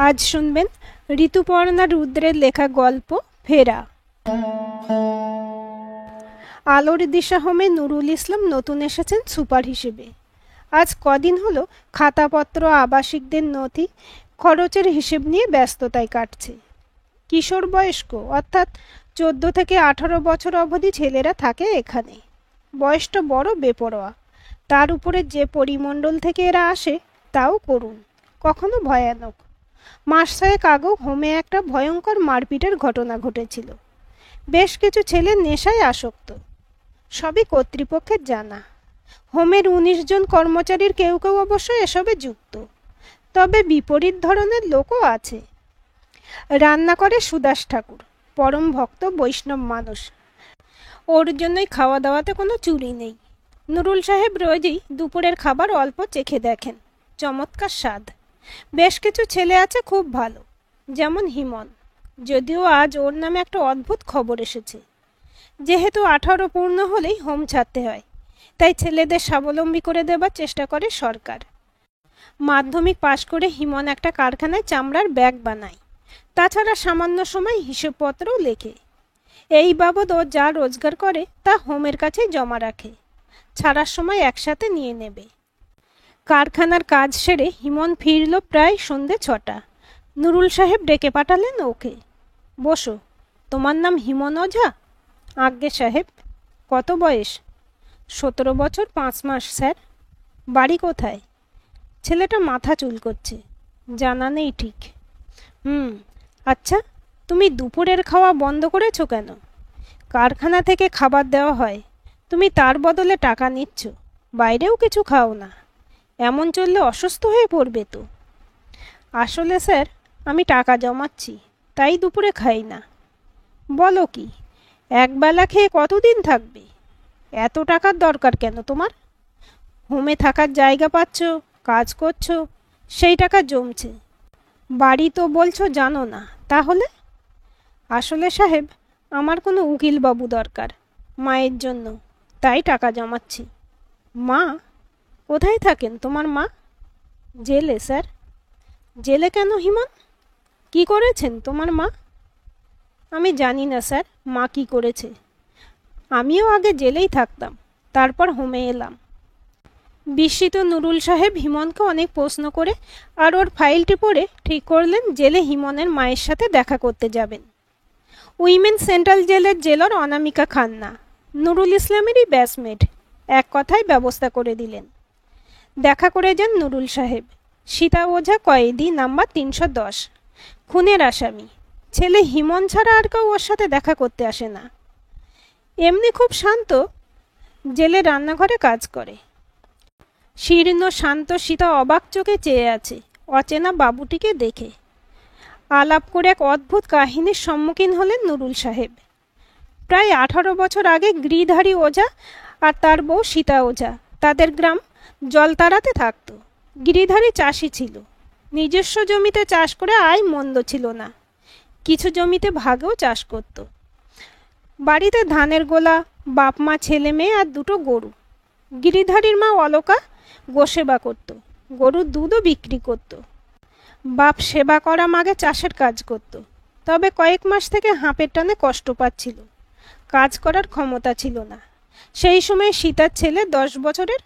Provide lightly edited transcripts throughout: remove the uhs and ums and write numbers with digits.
আজ শুনবেন ঋতুপর্ণা রুদ্রের লেখা গল্প ফেরা। আলোর দিশা হোমে নুরুল ইসলাম নতুন এসেছেন সুপার হিসেবে। আজ কদিন হলো খাতাপত্র, আবাসিকদের নথি, খরচের হিসেব নিয়ে ব্যস্ততায় কাটছে। কিশোর বয়স্ক অর্থাৎ 14 থেকে 18 বছর অবধি ছেলেরা থাকে এখানে। বয়সটা বড় বেপরোয়া। তার উপরে যে পরিমণ্ডল থেকে এরা আসে তাও করুণ, কখনো ভয়ানক। মাস 6 আগেও হোমে একটা ভয়ঙ্কর মারপিটের ঘটনা ঘটেছিল। বেশ কিছু ছেলে নেশায় আসক্ত, সবই কর্তৃপক্ষের জানা। হোমের 19 জন কর্মচারীর কেউ কেউ অবশ্য এসবে যুক্ত, তবে বিপরীত ধরনের লোকও আছে। রান্না করে সুদাস ঠাকুর, পরম ভক্ত বৈষ্ণব মানুষ। ওর জন্যই খাওয়া দাওয়াতে কোনো চুরি নেই। নুরুল সাহেব রোজই দুপুরের খাবার অল্প চেখে দেখেন, চমৎকার স্বাদ। বেশ কিছু ছেলে আছে খুব ভালো, যেমন হিমন। যদিও আজ ওর নামে একটা অদ্ভুত খবর এসেছে। যেহেতু 18 পূর্ণ হলেই হোম ছাড়তে হয়, তাই ছেলেদের স্বাবলম্বী করে দেবার চেষ্টা করে সরকার। মাধ্যমিক পাশ করে হিমন একটা কারখানায় চামড়ার ব্যাগ বানায়। তাছাড়া সামান্য সময় হিসেবপত্রও লেখে। এই বাবদ ও যা রোজগার করে তা হোমের কাছেই জমা রাখে, ছাড়ার সময় একসাথে নিয়ে নেবে। কারখানার কাজ সেরে হিমন ফিরল প্রায় সন্ধে 6টা। নুরুল সাহেব ডেকে পাঠালেন ওকে। বসো, তোমার নাম হিমন ওঝা? আজ্ঞে সাহেব। কত বয়স? 17 বছর 5 মাস স্যার। বাড়ি কোথায়? ছেলেটা মাথা চুলকোচ্ছে। জানা নেই ঠিক। আচ্ছা, তুমি দুপুরের খাওয়া বন্ধ করেছো কেন? কারখানা থেকে খাবার দেওয়া হয়, তুমি তার বদলে টাকা নিচ্ছ, বাইরেও কিছু খাও না। এমন চললে অসুস্থ হয়ে পড়বে তো। আসলে স্যার, আমি টাকা জমাচ্ছি, তাই দুপুরে খাই না। বলো কি, একবেলা খেয়ে কতদিন থাকবে? এত টাকার দরকার কেন তোমার? হোমে থাকার জায়গা পাচ্ছ, কাজ করছো, সেই টাকা জমছে। বাড়ি তো বলছো জানো না, তাহলে? আসলে সাহেব, আমার কোনো উকিল বাবু দরকার মায়ের জন্য, তাই টাকা জমাচ্ছি। মা? কোথায় থাকেন তোমার মা? জেলে স্যার। জেলে কেন হিমন? কি করেছেন তোমার মা? আমি জানি না স্যার মা কি করেছে। আমিও আগে জেলেই থাকতাম, তারপর হোমে এলাম। বিস্মিত নুরুল সাহেব হিমনকে অনেক প্রশ্ন করে আর ওর ফাইলটি পড়ে ঠিক করলেন জেলে হিমনের মায়ের সাথে দেখা করতে যাবেন। উইমেন সেন্ট্রাল জেলের জেলার অনামিকা খান্না, নুরুল ইসলামেরই ব্যাচমেট। এক কথায় ব্যবস্থা করে দিলেন। দেখা করে যান নুরুল সাহেব। সীতা ওঝা, কয়েদি নাম্বার 310, খুনের আসামি। ছেলে হিমন ছাড়া আর কেউ ওর সাথে দেখা করতে আসে না। এমনি খুব শান্ত, জেলে রান্নাঘরে কাজ করে। শীর্ণ শান্ত সীতা অবাক চোখে চেয়ে আছে অচেনা বাবুটিকে দেখে। আলাপ করে এক অদ্ভুত কাহিনীর সম্মুখীন হলেন নুরুল সাহেব। প্রায় 18 বছর আগে গিরিধারী ওঝা আর তার বউ সীতা ওঝা তাদের গ্রাম জলতারাতে থাকত। গিরিধারী চাষি ছিল। নিজস্ব জমিতে চাষ করে আয় মন্দ ছিল না। কিছু জমিতে ভাগেও চাষ করত। বাড়িতে ধানের গোলা, বাপ মা, ছেলে মেয়ে আর 2টো গরু। গিরিধারীর মা অলকা গোসেবা করত, গরুর দুধও বিক্রি করত। বাপ সেবা করা মাগে চাষের কাজ করত, তবে কয়েক মাস থেকে হাঁপের টানে কষ্ট পাচ্ছিল, কাজ করার ক্ষমতা ছিল না। সেই সময় সীতার ছেলে 10 বছরের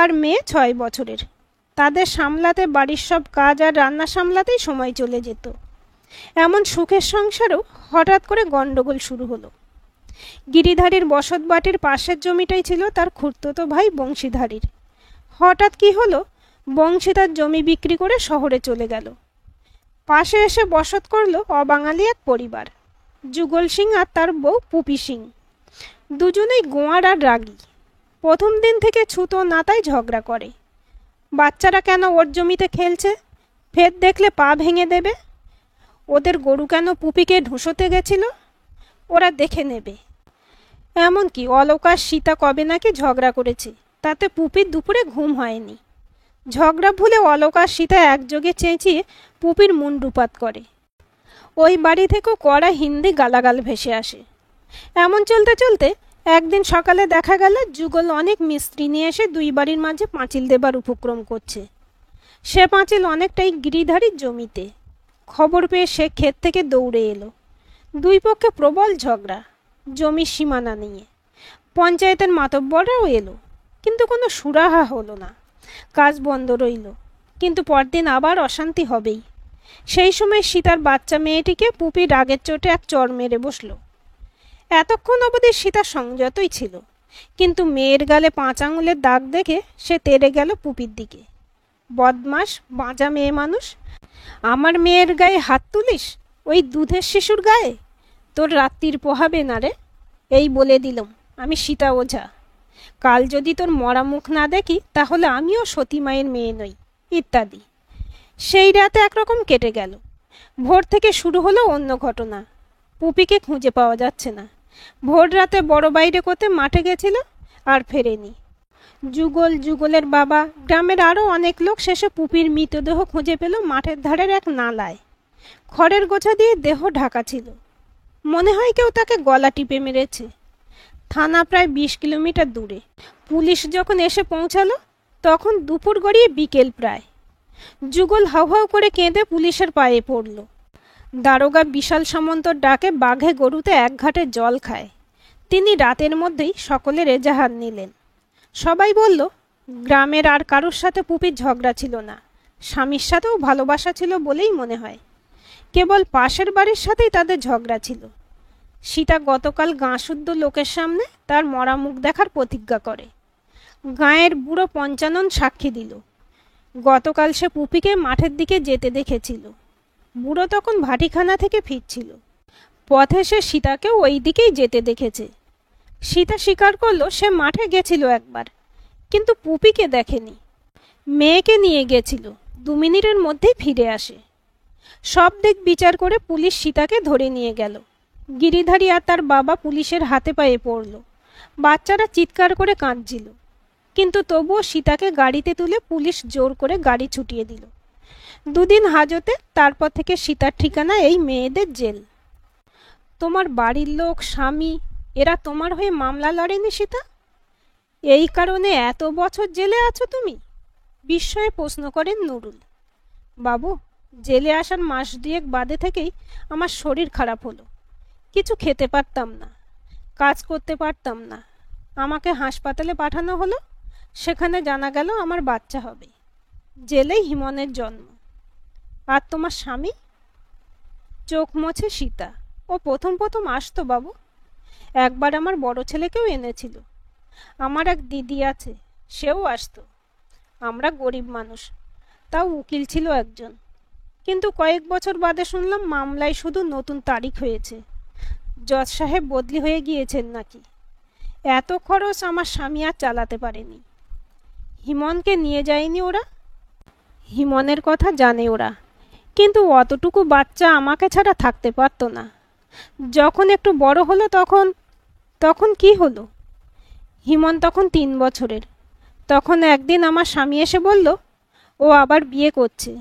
আর মেয়ে 6 বছরের। তাদের সামলাতে, বাড়ির সব কাজ আর রান্না সামলাতেই সময় চলে যেত। এমন সুখের সংসারেও হঠাৎ করে গন্ডগোল শুরু হলো। গিরিধারীর বসত বাটির পাশের জমিটাই ছিল তার খুড়তুতো ভাই বংশীধারীর। হঠাৎ কি হলো, বংশী তার জমি বিক্রি করে শহরে চলে গেল। পাশে এসে বসত করলো অবাঙালি এক পরিবার, যুগল সিং আর তার বউ পুপি সিং। দুজনেই গোয়ার আর রাগী। প্রথম দিন থেকে ছুতো নাতায় ঝগড়া করে। বাচ্চারা কেন ওর জমিতে খেলছে, ফের দেখলে পা ভেঙে দেবে। ওদের গরু কেন পুপিকে ঢুসোতে গেছিল, ওরা দেখে নেবে। এমনকি অলকার সীতা কবে নাকি ঝগড়া করেছে, তাতে পুপির দুপুরে ঘুম হয়নি। ঝগড়া ভুলে অলকার সীতা একযোগে চেঁচিয়ে পুপির মুন্ডুপাত করে। ওই বাড়ি থেকেও কড়া হিন্দি গালাগাল ভেসে আসে। এমন চলতে চলতে একদিন সকালে দেখা গেল যুগল অনেক মিস্ত্রি নিয়ে এসে 2 বাড়ির মাঝে পাঁচিল দেবার উপক্রম করছে। সে পাঁচিল অনেকটাই গিরিধারীর জমিতে। খবর পেয়ে সে ক্ষেত থেকে দৌড়ে এলো। দুই পক্ষে প্রবল ঝগড়া জমির সীমানা নিয়ে। পঞ্চায়েতের মাতব্বররাও এলো, কিন্তু কোনো সুরাহা হলো না। কাজ বন্ধ রইল, কিন্তু পরদিন আবার অশান্তি হবেই। সেই সময় সীতার বাচ্চা মেয়েটিকে পুপি রাগের চোটে এক চড় মেরে বসল। এতক্ষণ অবধি সীতা সংযতই ছিল, কিন্তু মেয়ের গালে 5 আঙুলের দাগ দেখে সে তেড়ে গেল পুপির দিকে। বদমাস বাঁচা মেয়ে মানুষ, আমার মেয়ের গায়ে হাত তুলিস, ওই দুধের শিশুর গায়ে? তোর রাত্রির পোহাবে না রে। এই বলে দিলাম, আমি সীতা ওঝা। কাল যদি তোর মরা মুখ না দেখি তাহলে আমিও সতী মায়ের মেয়ে নই, ইত্যাদি। সেই রাতে একরকম কেটে গেল। ভোর থেকে শুরু হলো অন্য ঘটনা। পুপিকে খুঁজে পাওয়া যাচ্ছে না। ভোর রাতে বড় বাইরে করতে মাঠে গেছিল, আর ফেরেনি। যুগলের বাবা, গ্রামের আরও অনেক লোক শেষে পুপির মৃতদেহ খুঁজে পেল মাঠের ধারের এক নালায়। খড়ের গোছা দিয়ে দেহ ঢাকা ছিল। মনে হয় কেউ তাকে গলা টিপে মেরেছে। থানা প্রায় 20 কিলোমিটার দূরে। পুলিশ যখন এসে পৌঁছালো তখন দুপুর গড়িয়ে বিকেল প্রায়। যুগল হাউ হাউ করে কেঁদে পুলিশের পায়ে পড়ল। দারোগা বিশাল সামন্তর ডাকে বাঘে গরুতে এক ঘাটে জল খায়। তিনি রাতের মধ্যেই সকলের এজাহার নিলেন। সবাই বলল, গ্রামের আর কারোর সাথে পুপির ঝগড়া ছিল না, স্বামীর সাথেও ভালোবাসা ছিল বলেই মনে হয়। কেবল পাশের বাড়ির সাথেই তাদের ঝগড়া ছিল। সীতা গতকাল গাঁশুদ্ধ লোকের সামনে তার মরা মুখ দেখার প্রতিজ্ঞা করে। গাঁয়ের বুড়ো পঞ্চানন সাক্ষী দিল। গতকাল সে পুপিকে মাঠের দিকে যেতে দেখেছিল। বুড়ো তখন ভাটিখানা থেকে ফিরছিল। পথে সে সীতাকেও ওই দিকেই যেতে দেখেছে। সীতা স্বীকার করল সে মাঠে গেছিল একবার, কিন্তু পুপিকে দেখেনি। মেয়েকে নিয়ে গেছিল, 2 মিনিটের মধ্যেই ফিরে আসে। সব দিক বিচার করে পুলিশ সীতাকে ধরে নিয়ে গেল। গিরিধারী আর তার বাবা পুলিশের হাতে পায়ে পড়ল। বাচ্চারা চিৎকার করে কাঁদছিল, কিন্তু তবুও সীতাকে গাড়িতে তুলে পুলিশ জোর করে গাড়ি ছুটিয়ে দিল। 2 দিন হাজতে, তারপর থেকে সীতার ঠিকানা এই মেয়েদের জেল। তোমার বাড়ির লোক, স্বামী, এরা তোমার হয়ে মামলা লড়েনি সীতা? এই কারণে এত বছর জেলে আছো তুমি? বিস্ময়ে প্রশ্ন করেন নুরুল। বাবু, জেলে আসার মাস 2 বাদে থেকেই আমার শরীর খারাপ হলো। কিছু খেতে পারতাম না, কাজ করতে পারতাম না। আমাকে হাসপাতালে পাঠানো হলো। সেখানে জানা গেল আমার বাচ্চা হবে। জেলেই হিমনের জন্ম। আর তোমার স্বামী? চোখ মোছে সীতা। ও প্রথম আসতো বাবু। একবার আমার বড় ছেলেকেও এনেছিল। আমার এক দিদি আছে, সেও আসতো। আমরা গরিব মানুষ, তাও উকিল ছিল একজন। কিন্তু কয়েক বছর বাদে শুনলাম মামলায় শুধু নতুন তারিখ হয়েছে। জজ সাহেব বদলি হয়ে গিয়েছেন নাকি। এত খরচ আমার স্বামী আর চালাতে পারেনি। হিমনকে নিয়ে যায়নি ওরা? হিমনের কথা জানে ওরা, কিন্তু অতটুকু বাচ্চা আমাকে ছাড়া থাকতে পারতো না। যখন একটু বড় হলো তখন কি হলো? হিমন তখন 3 বছরের। তখন একদিন আমার স্বামী এসে বলল ও আবার বিয়ে করছে,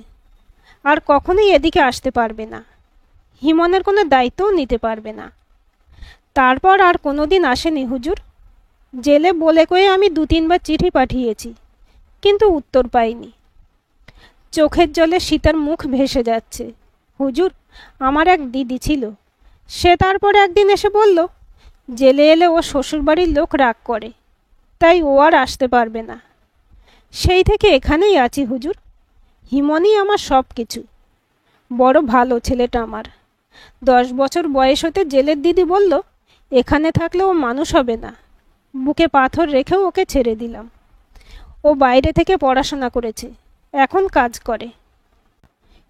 আর কখনোই এদিকে আসতে পারবে না। হিমনের কোনো দায়িত্বও নিতে পারবে না। তারপর আর কোনোদিন আসেনি হুজুর। জেলে বলে কয়ে আমি 2-3 বার চিঠি পাঠিয়েছি, কিন্তু উত্তর পাইনি। চোখের জলে সীতার মুখ ভেসে যাচ্ছে। হুজুর, আমার এক দিদি ছিল। সে তারপর একদিন এসে বলল জেলে এলে ও শ্বশুরবাড়ির লোক রাগ করে, তাই ও আর আসতে পারবে না। সেই থেকে এখানেই আছি হুজুর। হিমনই আমার সব কিছু। বড় ভালো ছেলেটা আমার। 10 বছর বয়স হতে জেলের দিদি বলল এখানে থাকলে ও মানুষ হবে না। বুকে পাথর রেখেও ওকে ছেড়ে দিলাম। ও বাইরে থেকে পড়াশোনা করেছে, এখন কাজ করে।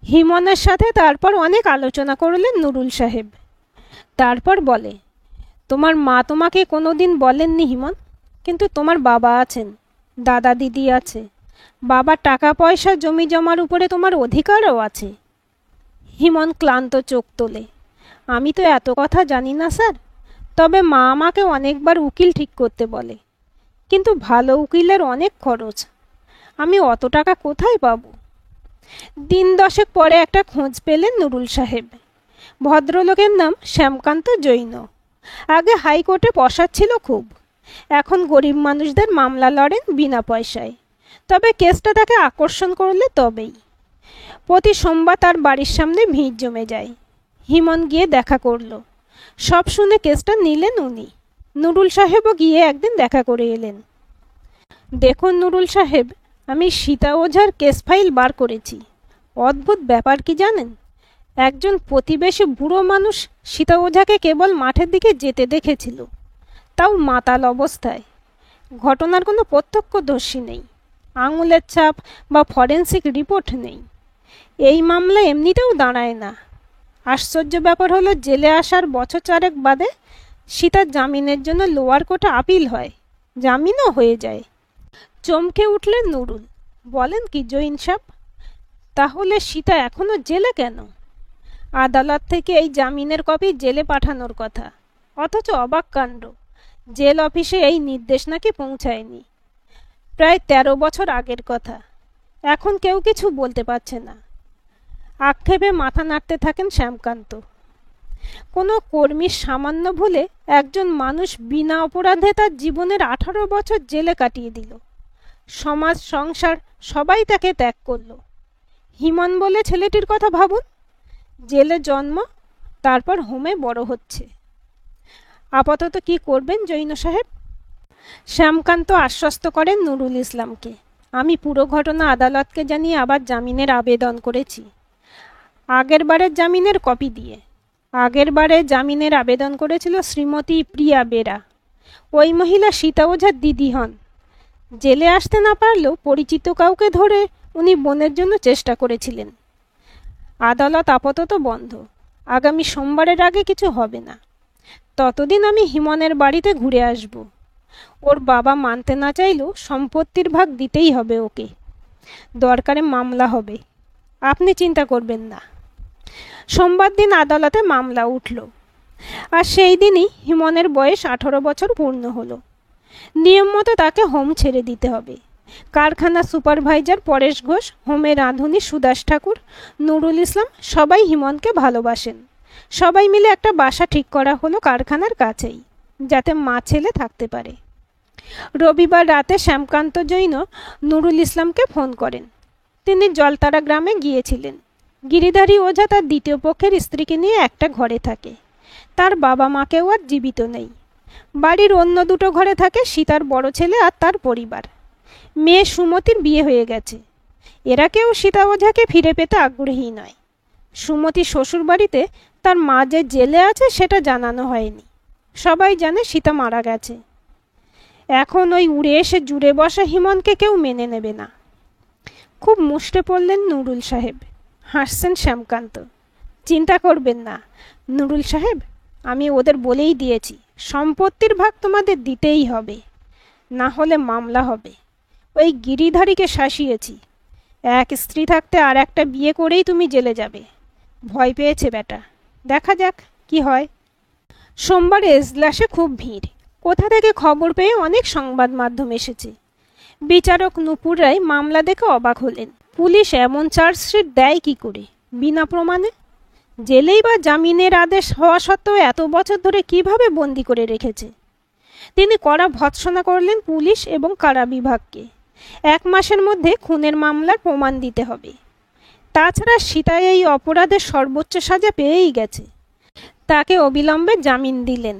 হিমনের সাথে তারপর অনেক আলোচনা করলেন নুরুল সাহেব। তারপর বলে, তোমার মা তোমাকে কোনোদিন বলেননি হিমন, কিন্তু তোমার বাবা আছেন, দাদা দিদি আছে। বাবার টাকা পয়সা জমি জমার উপরে তোমার অধিকারও আছে। হিমন ক্লান্ত চোখ তোলে। আমি তো এত কথা জানি না স্যার, তবে মা আমাকে অনেকবার উকিল ঠিক করতে বলে, কিন্তু ভালো উকিলের অনেক খরচ। আমি অত টাকা কোথায় পাবো? দিন 10 পরে একটা খোঁজ পেলেন নুরুল সাহেব। ভদ্রলোকের নাম শ্যামকান্ত জৈন। আগে হাইকোর্টে পসাচ্ছিল খুব। এখন গরিব মানুষদের মামলা লড়েন বিনা পয়সায়, তবে কেসটা তাকে আকর্ষণ করলে তবেই। প্রতি সোমবার তার বাড়ির সামনে ভিড় জমে যায়। হিমন গিয়ে দেখা করল। সব শুনে কেসটা নিলেন উনি। নুরুল সাহেবও গিয়ে একদিন দেখা করে এলেন। দেখুন নুরুল সাহেব, আমি সীতা ওঝার কেস ফাইল বার করেছি। অদ্ভুত ব্যাপার কি জানেন, একজন প্রতিবেশী বুড়ো মানুষ সীতা ওঝাকে কেবল মাঠের দিকে যেতে দেখেছিল, তাও মাতাল অবস্থায়। ঘটনার কোনো প্রত্যক্ষদর্শী নেই, আঙুলের ছাপ বা ফরেন্সিক রিপোর্ট নেই। এই মামলা এমনিতেও দাঁড়ায় না। আশ্চর্য ব্যাপার হলো, জেলে আসার বছর চারেক বাদে সীতার জামিনের জন্য লোয়ার কোর্টে আপিল হয়, জামিনও হয়ে যায়। চমকে উঠলেন নুরুল। বলেন কি জৈন সাহেব, তাহলে সীতা এখনো জেলে কেন? আদালত থেকে এই জামিনের কপি জেলে পাঠানোর কথা, অথচ অবাক কাণ্ড, জেল অফিসে এই নির্দেশ নাকি পৌঁছায়নি। প্রায় 13 বছর আগের কথা। এখন কেউ কিছু বলতে পারছে না। আক্ষেপে মাথা নাড়তে থাকেন শ্যামকান্ত। কোনো কর্মীর সামান্য ভুলে একজন মানুষ বিনা অপরাধে তার জীবনের 18 বছর জেলে কাটিয়ে দিল। সমাজ সংসার সবাই তাকে ত্যাগ করল। হিমন বলে ছেলেটির কথা ভাবুন, জেলে জন্ম, তারপর হোমে বড় হচ্ছে। আপাতত কি করবেন জৈন সাহেব? শ্যামকান্ত আশ্বস্ত করেন নুরুল ইসলামকে। আমি পুরো ঘটনা আদালতকে জানিয়ে আবার জামিনের আবেদন করেছি, আগের বারের জামিনের কপি দিয়ে। আগের বারে জামিনের আবেদন করেছিল শ্রীমতী প্রিয়া বেরা। ওই মহিলা সীতা ওঝার দিদি হন। জেলে আসতে না পারলেও পরিচিত কাউকে ধরে উনি বোনের জন্য চেষ্টা করেছিলেন। আদালত আপাতত বন্ধ, আগামী সোমবারের আগে কিছু হবে না। ততদিন আমি হিমনের বাড়িতে ঘুরে আসব। ওর বাবা মানতে না চাইলেও সম্পত্তির ভাগ দিতেই হবে ওকে। দরকারে মামলা হবে, আপনি চিন্তা করবেন না। সোমবার দিন আদালতে মামলা উঠল, আর সেই দিনই হিমনের বয়স 18 বছর পূর্ণ হলো। নিয়ম মতো তাকে হোম ছেড়ে দিতে হবে। কারখানা সুপারভাইজার পরেশ ঘোষ, হোমের রাঁধুনি সুদাস ঠাকুর, নুরুল ইসলাম সবাই হিমনকে ভালোবাসেন। সবাই মিলে একটা বাসা ঠিক করা হলো কারখানার কাছেই, যাতে মা ছেলে থাকতে পারে। রবিবার রাতে শ্যামকান্ত জৈন নুরুল ইসলামকে ফোন করেন। তিনি জলতারা গ্রামে গিয়েছিলেন। গিরিধারী ওঝা তার দ্বিতীয় পক্ষের স্ত্রীকে নিয়ে একটা ঘরে থাকে। তার বাবা মাকেও আর জীবিত নেই। বাড়ির অন্য দুটো ঘরে থাকে সীতার বড় ছেলে আর তার পরিবার। মেয়ে সুমতির বিয়ে হয়ে গেছে। এরা কেউ সীতা ওঝাকে ফিরে পেতে আগ্রহী নয়। সুমতি শ্বশুর বাড়িতে তার মা যে জেলে আছে সেটা জানানো হয়নি। সবাই জানে সীতা মারা গেছে। এখন ওই উড়ে এসে জুড়ে বসা হিমনকে কেউ মেনে নেবে না। খুব মুষ্টে পড়লেন নুরুল সাহেব। হাসছেন শ্যামকান্ত। চিন্তা করবেন না নুরুল সাহেব, আমি ওদের বলেই দিয়েছি সম্পত্তির ভাগ তোমাদের দিতেই হবে, না হলে মামলা হবে। ওই গিরিধারীকে শাসিয়েছি, এক স্ত্রী থাকতে আর একটা বিয়ে করেই তুমি জেলে যাবে। ভয় পেয়েছে বেটা, দেখা যাক কি হয়। সোমবার এজলাসে খুব ভিড়। কোথা থেকে খবর পেয়ে অনেক সংবাদ মাধ্যম এসেছে। বিচারক নুপুর রায় মামলা দেখে অবাক হলেন। পুলিশ এমন চার্জশিট দেয় কি করে বিনা প্রমাণে? জেলেই বা জামিনের আদেশ হওয়া সত্ত্বেও এত বছর ধরে কিভাবে বন্দি করে রেখেছে? তিনি কড়া ভৎসনা করলেন পুলিশ এবং কারা বিভাগকে। 1 মাসের মধ্যে খুনের মামলার প্রমাণ দিতে হবে। তাছাড়া সীতা এই অপরাধের সর্বোচ্চ সাজা পেয়েই গেছে। তাকে অবিলম্বে জামিন দিলেন।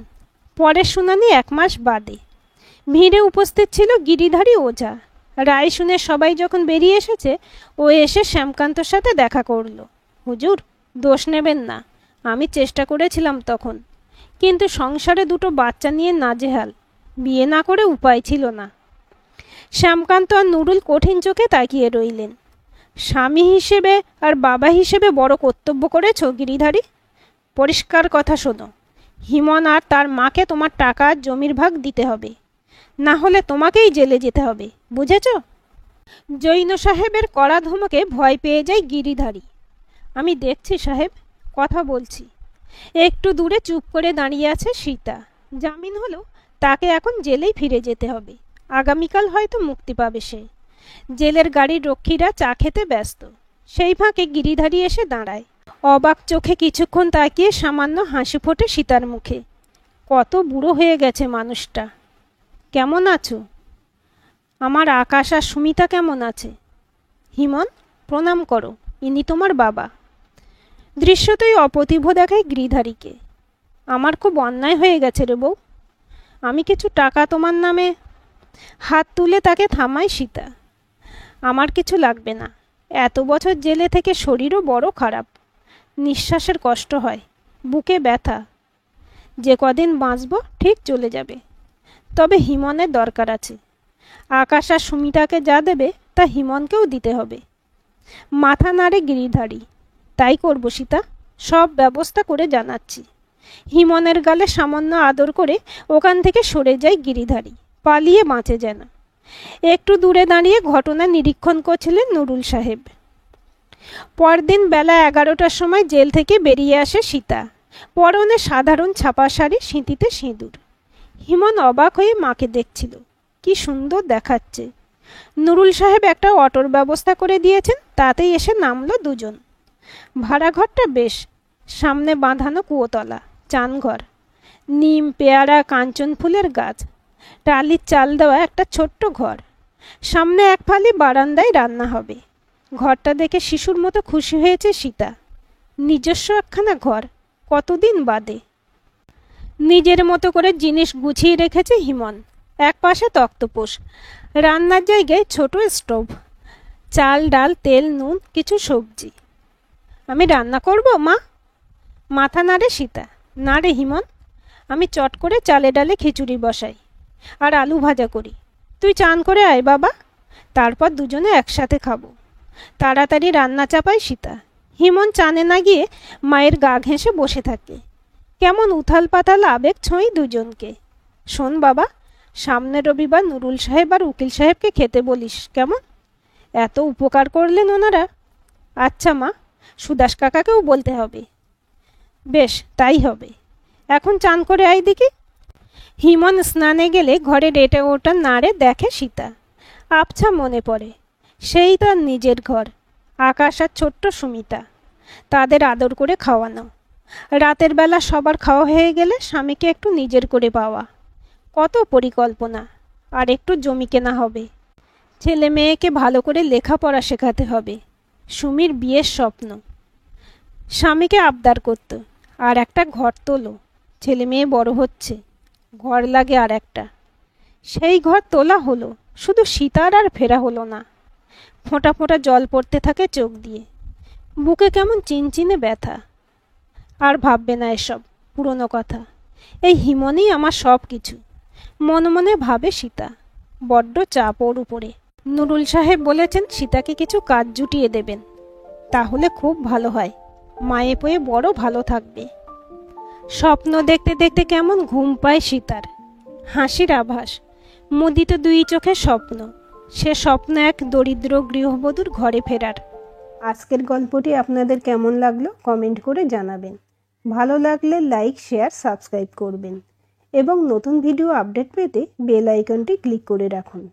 পরের শুনানি 1 মাস বাদে। ভিড়ে উপস্থিত ছিল গিরিধারী ওঝা। রায় শুনে সবাই যখন বেরিয়ে এসেছে, ও এসে শ্যামকান্তর সাথে দেখা করল। হুজুর, দোষ নেবেন না, আমি চেষ্টা করেছিলাম তখন, কিন্তু সংসারে দুটো বাচ্চা নিয়ে নাজেহাল, বিয়ে না করে উপায় ছিল না। শ্যামকান্ত আর নুরুল কঠিন চোখে তাকিয়ে রইলেন। স্বামী হিসেবে আর বাবা হিসেবে বড় কর্তব্য করেছ গিরিধারী। পরিষ্কার কথা শোনো, হিমন আর তার মাকে তোমার টাকা জমির ভাগ দিতে হবে, না হলে তোমাকেই জেলে যেতে হবে, বুঝেছ? জৈন সাহেবের কড়া ধমকে ভয় পেয়ে যায় গিরিধারী। আমি দেখছি সাহেব, কথা বলছি। একটু দূরে চুপ করে দাঁড়িয়ে আছে সীতা। জামিন হলো তাকে এখন জেলেই ফিরে যেতে হবে। আগামীকাল হয়তো মুক্তি পাবে সে। জেলের গাড়ির রক্ষীরা চা খেতে ব্যস্ত। সেই ফাঁকে গিরিধারী এসে দাঁড়ায়। অবাক চোখে কিছুক্ষণ তাকিয়ে সামান্য হাসি ফোটে সীতার মুখে। কত বুড়ো হয়ে গেছে মানুষটা। কেমন আছো? আমার আকাশ আর সুমিতা কেমন আছে? হিমন, প্রণাম করো। ইনি তোমার বাবা। দৃশ্যতই অপ্রতিভ দেখায় গিরিধারীকে। আমার খুব অন্যায় হয়ে গেছে রে বউ, আমি কিছু টাকা তোমার নামে। হাত তুলে তাকে থামায় সীতা। আমার কিছু লাগবে না, এত বছর জেলে থেকে শরীরও বড় খারাপ, নিঃশ্বাসের কষ্ট হয়, বুকে ব্যথা। যে কদিন বাঁচব ঠিক চলে যাবে, তবে হিমনের দরকার আছে। আকাশ আর সুমিতাকে যা দেবে তা হিমনকেও দিতে হবে। মাথা নাড়ে গিরিধারী। তাই করব সীতা, সব ব্যবস্থা করে জানাচ্ছি। হিমনের গালে সামান্য আদর করে ওখান থেকে সরে যায় গিরিধারী, পালিয়ে বাঁচে যেন। একটু দূরে দাঁড়িয়ে ঘটনা নিরীক্ষণ করছিলেন নুরুল সাহেব। পরদিন বেলা 11টার সময় জেল থেকে বেরিয়ে আসে সীতা। পরনে সাধারণ ছাপা শাড়ি, সিঁথিতে সিঁদুর। হিমন অবাক হয়ে মাকে দেখছিল। কি সুন্দর দেখাচ্ছে। নুরুল সাহেব একটা অটোর ব্যবস্থা করে দিয়েছেন, তাতেই এসে নামলো দুজন। ভাড়াঘরটা বেশ, সামনে বাঁধানো কুয়োতলা, চানঘর, নিম, পেয়ারা, কাঞ্চন ফুলের গাছ, টালির চাল দেওয়া একটা ছোট্ট ঘর। সামনে এক ফালি বারান্দায় রান্না হবে। ঘরটা দেখে শিশুর মতো খুশি হয়েছে সীতা। নিজস্ব একখানা ঘর, কতদিন বাদে। নিজের মতো করে জিনিস গুছিয়ে রেখেছে হিমন। এক পাশে তক্তপোষ, রান্নার জায়গায় ছোট স্টোভ, চাল, ডাল, তেল, নুন, কিছু সবজি। আমি রান্না করব মা? মাথা নাড়ে সীতা। না রে হিমন, আমি চট করে চালে ডালে খিচুড়ি বসাই আর আলু ভাজা করি। তুই চান করে আয় বাবা, তারপর দুজনে একসাথে খাবো। তাড়াতাড়ি রান্না চাপায় সীতা। হিমন চানে না গিয়ে মায়ের গা ঘেঁষে বসে থাকে। কেমন উথাল পাতাল আবেগ ছোঁই দুজনকে। শোন বাবা, সামনের রবিবার নুরুল সাহেব আর উকিল সাহেবকে খেতে বলিস কেমন? এত উপকার করলেন ওনারা। আচ্ছা মা, সুদাস কাকাকেও বলতে হবে। বেশ, তাই হবে। এখন চান করে আয় দেখি। হিমন স্নানে গেলে ঘরে রেটে ওটা নাড়ে দেখে সীতা। আবছা মনে পড়ে, সেই তার নিজের ঘর। আকাশ আর ছোট্ট সুমিতা, তাদের আদর করে খাওয়ানো। রাতের বেলা সবার খাওয়া হয়ে গেলে স্বামীকে একটু নিজের করে পাওয়া। কত পরিকল্পনা। আর একটু জমি কেনা হবে, ছেলে মেয়েকে ভালো করে লেখাপড়া শেখাতে হবে। সুমির বিয়ের স্বপ্ন। স্বামীকে আবদার করত, আর একটা ঘর তোলো, ছেলে মেয়ে বড় হচ্ছে, ঘর লাগে আর একটা। সেই ঘর তোলা হলো, শুধু সীতার আর ফেরা হলো না। ফোঁটা ফোঁটা জল পড়তে থাকে চোখ দিয়ে। বুকে কেমন চিনচিনে ব্যথা। আর ভাববে না এসব পুরনো কথা। এই হিমনই আমার সব কিছু, মনে মনে ভাবে সীতা। বড্ড চাপ ওর উপরে। নুরুল সাহেব বলেছেন সীতাকে কিছু কাজ জুটিয়ে দেবেন, তাহলে খুব ভালো হয়। মায়ে পয়ে বড় ভালো থাকবে। স্বপ্ন দেখতে দেখতে কেমন ঘুম পায় সীতার। হাসির আভাস, মুদিত দুই চোখে স্বপ্ন। সে স্বপ্ন এক দরিদ্র গৃহবধূর ঘরে ফেরার। আজকের গল্পটি আপনাদের কেমন লাগলো কমেন্ট করে জানাবেন। ভালো লাগলে লাইক, শেয়ার, সাবস্ক্রাইব করবেন এবং নতুন ভিডিও আপডেট পেতে বেল আইকনটি ক্লিক করে রাখুন।